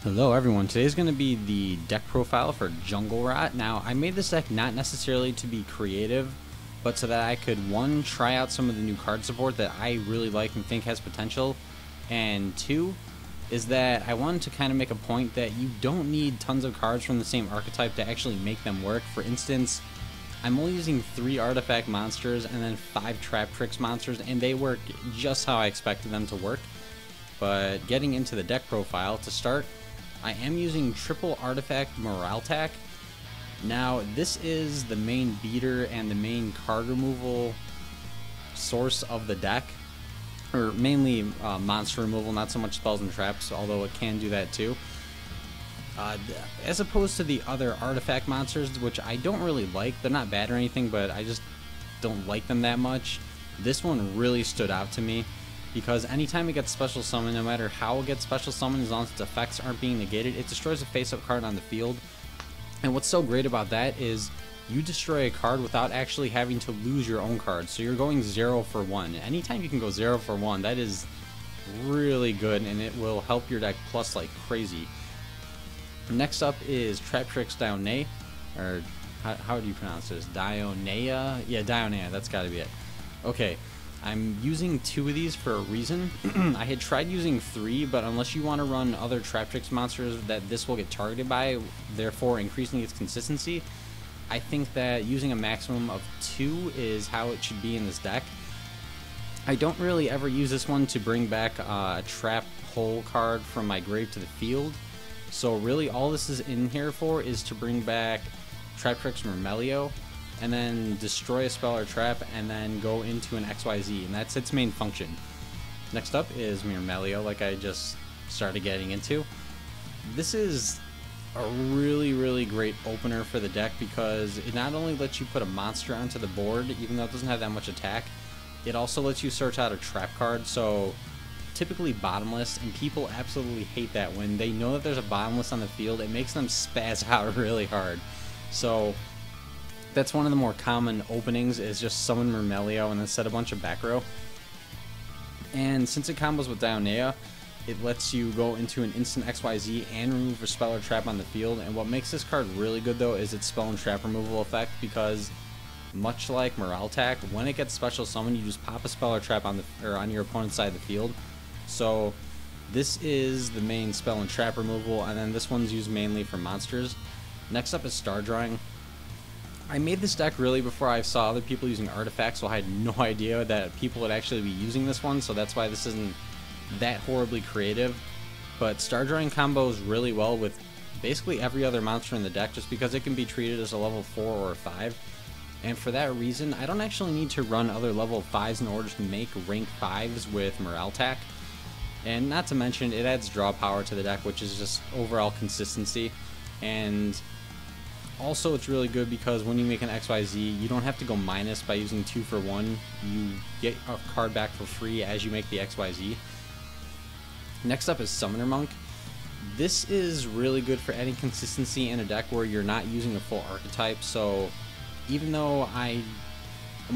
Hello everyone, today's going to be the deck profile for Jungle Rot. Now, I made this deck not necessarily to be creative, but so that I could, one, try out some of the new card support that I really like and think has potential, and two, is that I wanted to kind of make a point that you don't need tons of cards from the same archetype to actually make them work. For instance, I'm only using 3 artifact monsters and then 5 Traptrix monsters, and they work just how I expected them to work. But getting into the deck profile, to start, I am using triple artifact SmilesAlot. Now, this is the main beater and the main card removal source of the deck, or mainly monster removal, not so much spells and traps, although it can do that too. As opposed to the other artifact monsters, which I don't really like. They're not bad or anything, but I just don't like them that much. This one really stood out to me, because anytime it gets special summoned, no matter how it gets special summoned, as long as its effects aren't being negated, it destroys a face-up card on the field. And what's so great about that is you destroy a card without actually having to lose your own card. So you're going 0 for 1. Anytime you can go 0 for 1, that is really good, and it will help your deck plus like crazy. Next up is Traptrix Dionea, or how do you pronounce this? Dionea? Yeah, Dionea, that's gotta be it. Okay. I'm using 2 of these for a reason. I had tried using 3, but unless you want to run other Traptrix monsters that this will get targeted by, therefore increasing its consistency, I think that using a maximum of 2 is how it should be in this deck. I don't really ever use this one to bring back a trap hole card from my grave to the field, so really all this is in here for is to bring back Traptrix Myrmelio, and then destroy a spell or trap, and then go into an XYZ, and that's its main function. Next up is Myrmelio, like I just started getting into. This is a really great opener for the deck, because it not only lets you put a monster onto the board, even though it doesn't have that much attack, it also lets you search out a trap card, so typically bottomless, and people absolutely hate that. When they know that there's a bottomless on the field, it makes them spaz out really hard. So that's one of the more common openings, is just summon Myrmelio and then set a bunch of back row. And since it combos with Dionea, it lets you go into an instant XYZ and remove a spell or trap on the field. And what makes this card really good though is its spell and trap removal effect, because much like SmilesAlot, when it gets special summoned, you just pop a spell or trap on your opponent's side of the field. So this is the main spell and trap removal, and then this one's used mainly for monsters. Next up is Star Drawing. I made this deck really before I saw other people using artifacts, so I had no idea that people would actually be using this one, so that's why this isn't that horribly creative. But Star Drawing combos really well with basically every other monster in the deck, just because it can be treated as a level 4 or 5. And for that reason, I don't actually need to run other level 5s in order to make rank 5s with SmilesAlot. And not to mention, it adds draw power to the deck, which is just overall consistency. And also, it's really good because when you make an XYZ, you don't have to go minus by using 2 for 1. You get a card back for free as you make the XYZ. Next up is Summoner Monk. This is really good for adding consistency in a deck where you're not using a full archetype. So even though I'm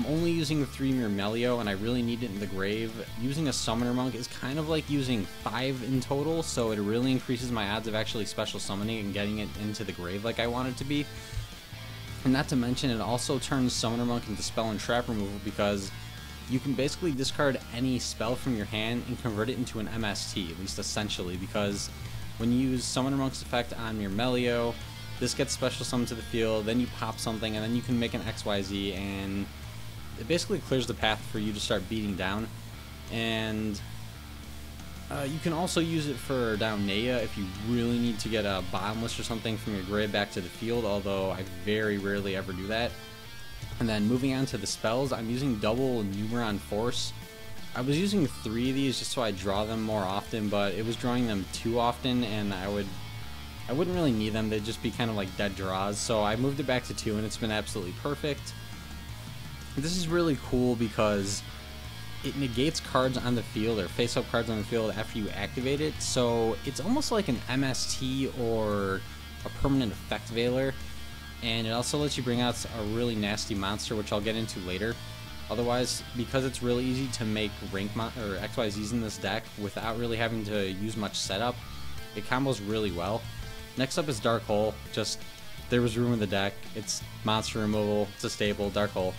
only using the 3 Myrmelio and I really need it in the grave, using a Summoner Monk is kind of like using 5 in total, so it really increases my odds of actually special summoning and getting it into the grave like I want it to be. And not to mention, it also turns Summoner Monk into spell and trap removal, because you can basically discard any spell from your hand and convert it into an MST, at least essentially, because when you use Summoner Monk's effect on Myrmelio, this gets special summoned to the field, then you pop something, and then you can make an XYZ, and it basically clears the path for you to start beating down. And you can also use it for Dionea if you really need to get a bottomless or something from your grave back to the field, although I very rarely ever do that. And then moving on to the spells, I'm using double Numeron Force. I was using 3 of these just so I draw them more often, but it was drawing them too often, and I wouldn't really need them. They'd just be kind of like dead draws, so I moved it back to 2, and it's been absolutely perfect. This is really cool because it negates cards on the field, or face-up cards on the field, after you activate it, so it's almost like an MST or a permanent effect veiler, and it also lets you bring out a really nasty monster, which I'll get into later. Otherwise, because it's really easy to make rank or XYZs in this deck without really having to use much setup, It combos really well. Next up is Dark Hole. Just, there was room in the deck. It's monster removal. It's a staple. Dark Hole.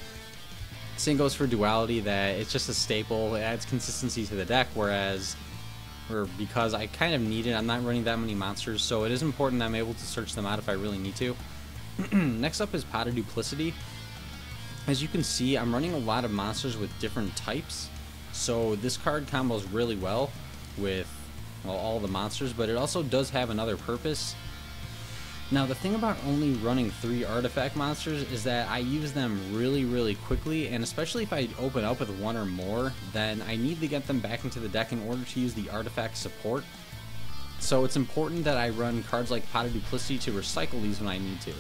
Same goes for Duality, that it's just a staple. It adds consistency to the deck, whereas, or because I kind of need it, I'm not running that many monsters, so it is important that I'm able to search them out if I really need to. Next up is Pot of Duplicity. As you can see, I'm running a lot of monsters with different types, so this card combos really well with, well, all the monsters, but it also does have another purpose. Now, the thing about only running 3 artifact monsters is that I use them really quickly, and especially if I open up with 1 or more, then I need to get them back into the deck in order to use the artifact support. So it's important that I run cards like Pot of Duplicity to recycle these when I need to.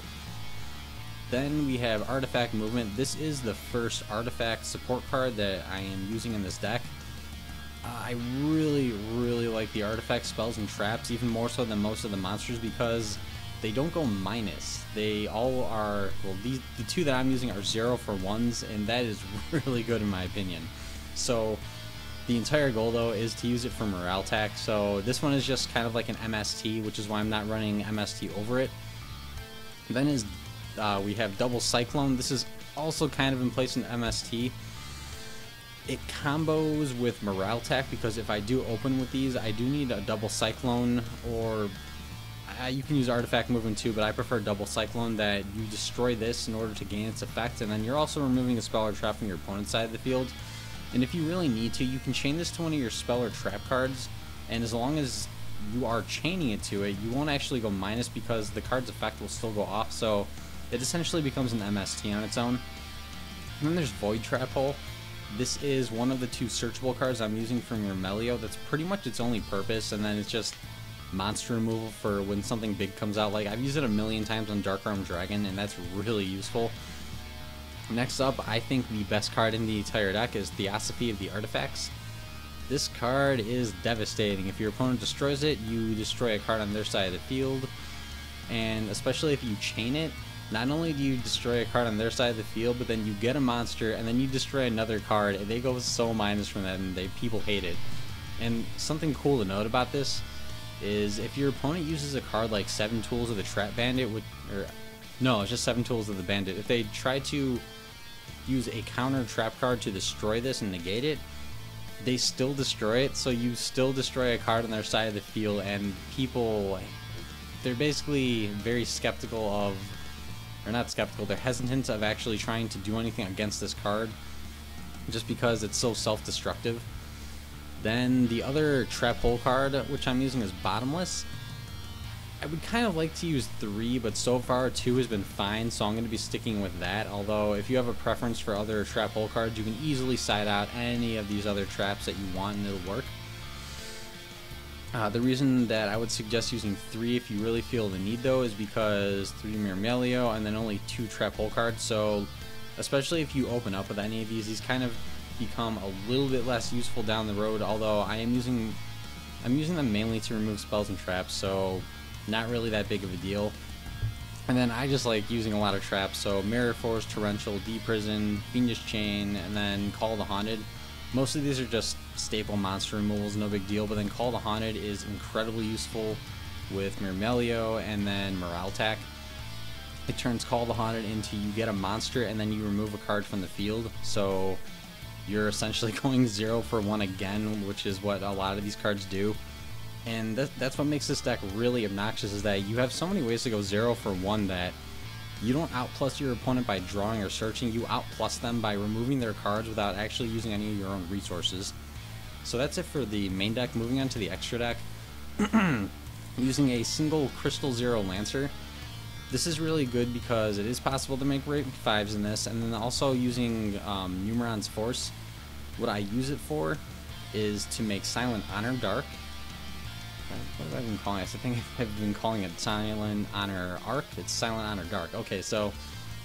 Then we have Artifact Movement. This is the first artifact support card that I am using in this deck. I really like the artifact spells and traps, even more so than most of the monsters, because they don't go minus. They all are, well, the 2 that I'm using are 0 for 1s, and that is really good in my opinion. So the entire goal, though, is to use it for morale tech. So this one is just kind of like an MST, which is why I'm not running MST over it. Then we have Double Cyclone. This is also kind of in place in MST. It combos with morale tech, because if I do open with these, I do need a Double Cyclone, or you can use Artifact Movement too, but I prefer Double Cyclone, that you destroy this in order to gain its effect, and then you're also removing a spell or trap from your opponent's side of the field. And if you really need to, you can chain this to one of your spell or trap cards, and as long as you are chaining it to it, you won't actually go minus, because the card's effect will still go off, so it essentially becomes an MST on its own. And then there's Void Trap Hole. This is one of the 2 searchable cards I'm using from Mermelio. That's pretty much its only purpose, and then it's just monster removal for when something big comes out. Like, I've used it a million times on Dark Arm Dragon, and that's really useful. Next up, I think the best card in the entire deck is Theosophy of the Artifacts. This card is devastating. If your opponent destroys it, you destroy a card on their side of the field, and especially if you chain it, not only do you destroy a card on their side of the field, but then you get a monster, and then you destroy another card, and they go so minus from that, and people hate it. And something cool to note about this is if your opponent uses a card like 7 Tools of the Trap Bandit, it's just 7 Tools of the Bandit. If they try to use a counter trap card to destroy this and negate it, they still destroy it, so you still destroy a card on their side of the field, and people, they're basically very skeptical of, or not skeptical, they're hesitant of actually trying to do anything against this card, just because it's so self-destructive. Then the other Trap Hole card, which I'm using, is Bottomless. I would kind of like to use 3, but so far 2 has been fine, so I'm going to be sticking with that. Although, if you have a preference for other Trap Hole cards, you can easily side out any of these other traps that you want, and it'll work. The reason that I would suggest using 3 if you really feel the need, though, is because 3 Mermelio and then only 2 Trap Hole cards, so especially if you open up with any of these kind of become a little bit less useful down the road, although I'm using them mainly to remove spells and traps, so not really that big of a deal. And then I just like using a lot of traps, so Mirror Force, Torrential, Deprison, Fiendish Chain, and then Call the Haunted. Most of these are just staple monster removals, no big deal, but then Call the Haunted is incredibly useful with Mermelio and then Morale Tack. It turns Call the Haunted into you get a monster and then you remove a card from the field, so you're essentially going 0 for 1 again, which is what a lot of these cards do. And that's what makes this deck really obnoxious, is that you have so many ways to go 0 for 1 that you don't outplus your opponent by drawing or searching, you outplus them by removing their cards without actually using any of your own resources. So that's it for the main deck. Moving on to the extra deck. Using a single Crystal Zero Lancer. This is really good because it is possible to make rank 5s in this, and then also using Numeron's Force. What I use it for is to make Silent Honor Dark. What have I been calling it? I think I've been calling it Silent Honor Arc. It's Silent Honor Dark. Okay, so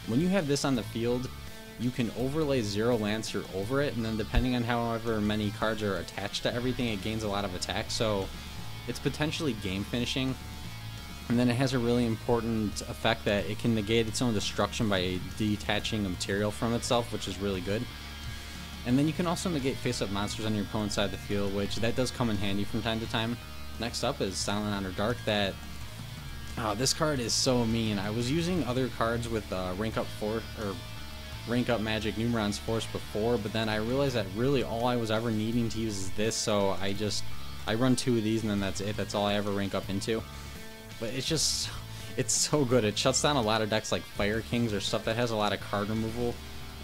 when you have this on the field, you can overlay Zero Lancer over it, and then depending on however many cards are attached to everything, it gains a lot of attack, so it's potentially game finishing. And then it has a really important effect that it can negate its own destruction by detaching a material from itself, which is really good. And then you can also negate face-up monsters on your opponent's side of the field, which that does come in handy from time to time. Next up is Silent Honor Dark. That this card is so mean. I was using other cards with rank up Magic Numeron's Force before, but then I realized that really all I was ever needing to use is this, so I run 2 of these and then that's it. That's all I ever rank up into. But it's so good. It shuts down a lot of decks like Fire Kings or stuff that has a lot of card removal,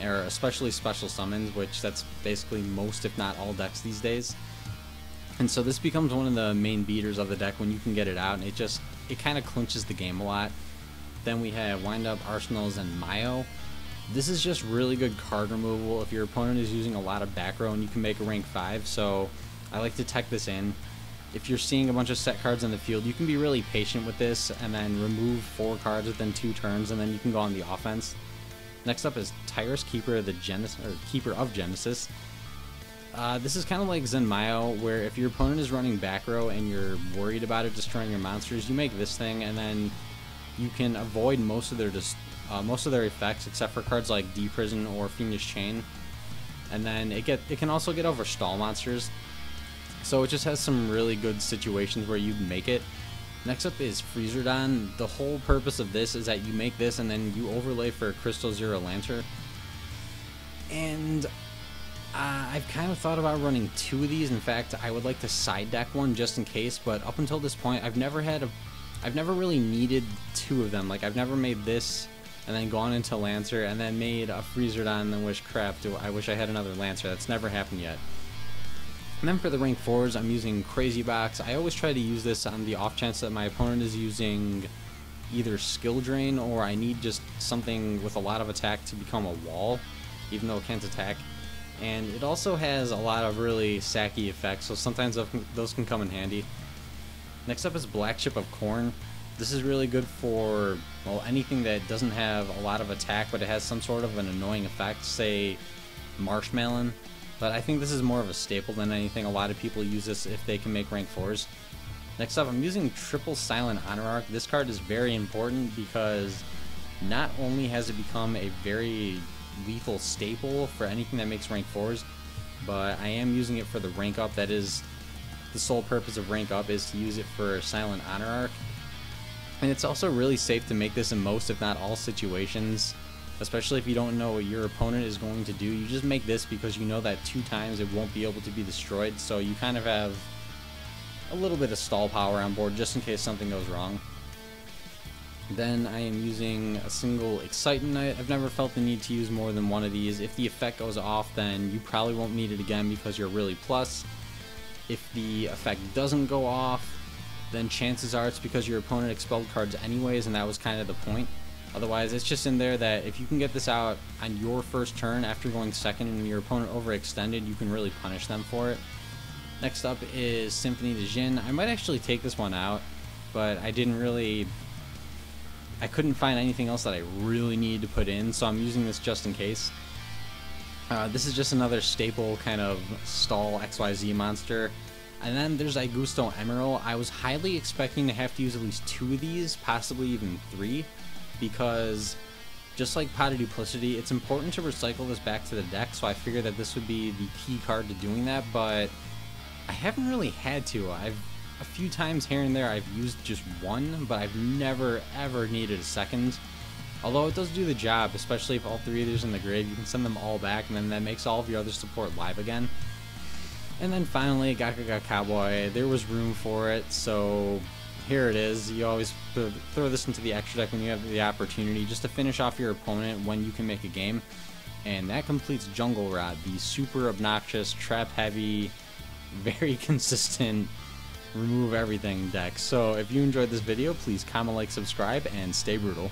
or especially special summons, which that's basically most if not all decks these days. And so this becomes one of the main beaters of the deck when you can get it out, and it kind of clinches the game a lot. Then we have Wind Up, Arsenals, and Mayo. This is just really good card removal if your opponent is using a lot of back row and you can make a rank 5, so I like to tech this in. If you're seeing a bunch of set cards in the field, you can be really patient with this and then remove 4 cards within 2 turns, and then you can go on the offense. Next up is Tyrus, Keeper of Genesis. This is kind of like Zenmayo, where if your opponent is running back row and you're worried about it destroying your monsters, you make this thing, and then you can avoid most of their effects, except for cards like D-Prison or Fiendish Chain. And then it can also get over stall monsters. So it just has some really good situations where you make it. Next up is Freezerdon. The whole purpose of this is that you make this and then you overlay for Crystal Zero Lantern. And I've kind of thought about running 2 of these. In fact, I would like to side deck one just in case, but up until this point, I've never really needed 2 of them. Like, I've never made this and then gone into Lancer and then made a Freezerdon and then wish, crap, I wish I had another Lancer. That's never happened yet. And then for the rank 4s, I'm using Crazy Box. I always try to use this on the off chance that my opponent is using either Skill Drain or I need just something with a lot of attack to become a wall, even though it can't attack. And it also has a lot of really sacky effects, so sometimes those can come in handy. Next up is Black Chip of Corn. This is really good for, well, anything that doesn't have a lot of attack, but it has some sort of an annoying effect, say Marshmallow. But I think this is more of a staple than anything. A lot of people use this if they can make rank 4s. Next up, I'm using Triple Silent Honor Arc. This card is very important because not only has it become a very lethal staple for anything that makes rank 4s, but I am using it for the rank up. That is the sole purpose of rank up, is to use it for Silent Honor Arc. And it's also really safe to make this in most, if not all, situations, especially if you don't know what your opponent is going to do. You just make this because you know that 2 times it won't be able to be destroyed, so you kind of have a little bit of stall power on board just in case something goes wrong. Then I am using a single Excite Knight. I've never felt the need to use more than 1 of these. If the effect goes off, then you probably won't need it again because you're really plus. If the effect doesn't go off, then chances are it's because your opponent expelled cards anyways, and that was kind of the point. Otherwise, it's just in there that if you can get this out on your first turn after going second and your opponent overextended, you can really punish them for it. Next up is Symphony de Jin. I might actually take this one out, but I couldn't find anything else that I really need to put in, so I'm using this just in case. This is just another staple kind of stall XYZ monster. And then there's Augusto Emerald. I was highly expecting to have to use at least 2 of these, possibly even 3, because just like Pot of Duplicity, it's important to recycle this back to the deck, so I figured that this would be the key card to doing that, but I haven't really had to. A few times here and there I've used just 1, but I've never ever needed a second. Although it does do the job, especially if all 3 of these are in the grave, you can send them all back, and then that makes all of your other support live again. And then finally, Gakka Cowboy. There was room for it, so here it is. You always throw this into the extra deck when you have the opportunity, just to finish off your opponent when you can make a game. And that completes Jungle Rot, the super obnoxious, trap-heavy, very consistent, remove everything deck. So if you enjoyed this video, please comment, like, subscribe, and stay brutal.